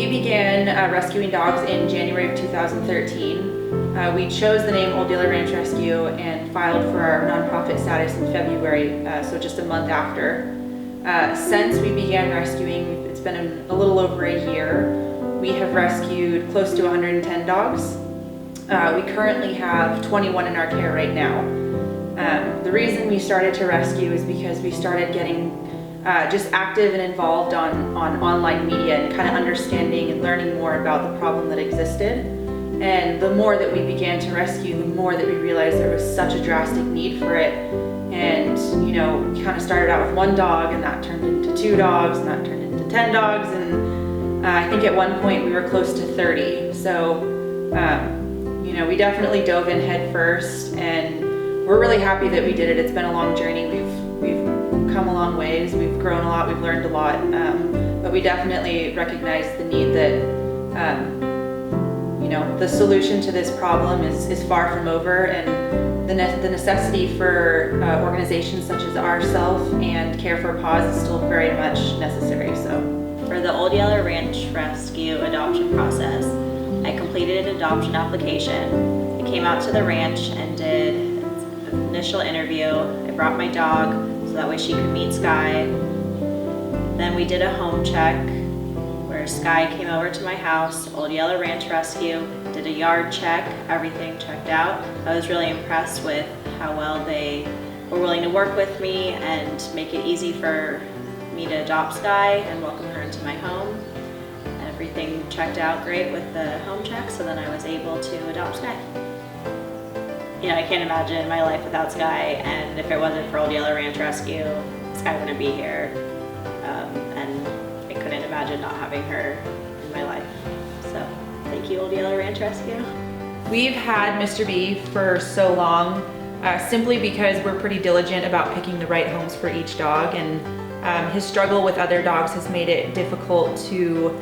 We began rescuing dogs in January of 2013. We chose the name Old Yeller Ranch Rescue and filed for our nonprofit status in February, so just a month after. Since we began rescuing, it's been a little over a year. We have rescued close to 110 dogs. We currently have 21 in our care right now. The reason we started to rescue is because we started getting just active and involved on online media and kind of understanding and learning more about the problem that existed. And the more that we began to rescue, the more that we realized there was such a drastic need for it. And we kind of started out with one dog, and that turned into 2 dogs, and that turned into 10 dogs, and I think at one point we were close to 30. So we definitely dove in head first, and we're really happy that we did it. It's been a long journey. We've come a long ways. We've grown a lot. We've learned a lot. But we definitely recognize the need that the solution to this problem is far from over, and the necessity for organizations such as ourselves and Care for Paws is still very much necessary. So, for the Old Yeller Ranch Rescue adoption process, I completed an adoption application. I came out to the ranch and did an initial interview. I brought my dog so that way she could meet Sky. Then we did a home check where Sky came over to my house, Old Yeller Ranch Rescue, did a yard check, everything checked out. I was really impressed with how well they were willing to work with me and make it easy for me to adopt Sky and welcome her into my home. Everything checked out great with the home check, so then I was able to adopt Sky. I can't imagine my life without Sky, and if it wasn't for Old Yeller Ranch Rescue, Sky wouldn't be here. And I couldn't imagine not having her in my life. So thank you, Old Yeller Ranch Rescue. We've had Mr. B for so long simply because we're pretty diligent about picking the right homes for each dog, and his struggle with other dogs has made it difficult to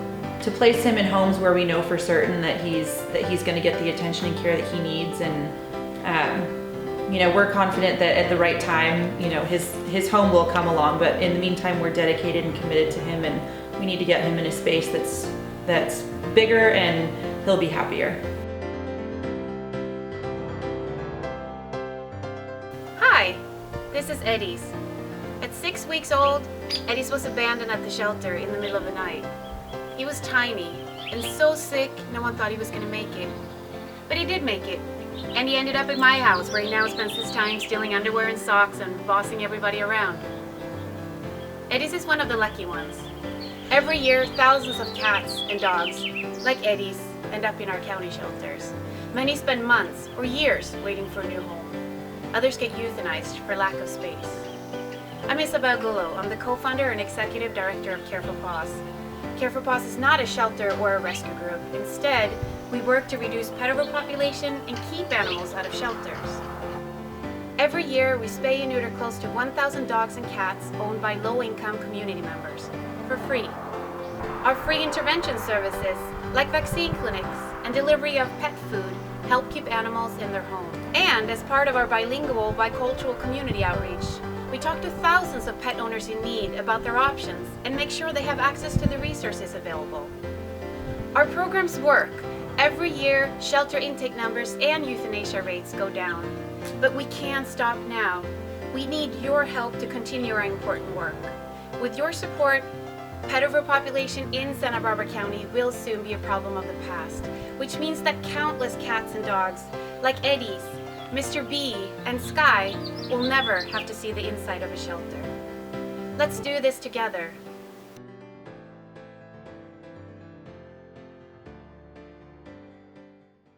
place him in homes where we know for certain that he's going to get the attention and care that he needs. And we're confident that at the right time, his home will come along. But in the meantime, we're dedicated and committed to him, and we need to get him in a space that's bigger, and he'll be happier. Hi, this is Eddie's. At 6 weeks old, Eddie's was abandoned at the shelter in the middle of the night. He was tiny and so sick, no one thought he was going to make it. But he did make it, and he ended up at my house, where he now spends his time stealing underwear and socks and bossing everybody around. Eddie's is one of the lucky ones. Every year, thousands of cats and dogs, like Eddie's, end up in our county shelters. Many spend months or years waiting for a new home. Others get euthanized for lack of space. I'm Isabel Gullo. I'm the co-founder and executive director of Care for Paws. Care for Paws is not a shelter or a rescue group. Instead, we work to reduce pet overpopulation and keep animals out of shelters. Every year, we spay and neuter close to 1,000 dogs and cats owned by low-income community members for free. Our free intervention services, like vaccine clinics and delivery of pet food, help keep animals in their home. And as part of our bilingual, bicultural community outreach, we talk to thousands of pet owners in need about their options and make sure they have access to the resources available. Our programs work. Every year, shelter intake numbers and euthanasia rates go down. But we can't stop now. We need your help to continue our important work. With your support, pet overpopulation in Santa Barbara County will soon be a problem of the past, which means that countless cats and dogs, like Eddie's, Mr. B, and Sky, will never have to see the inside of a shelter. Let's do this together.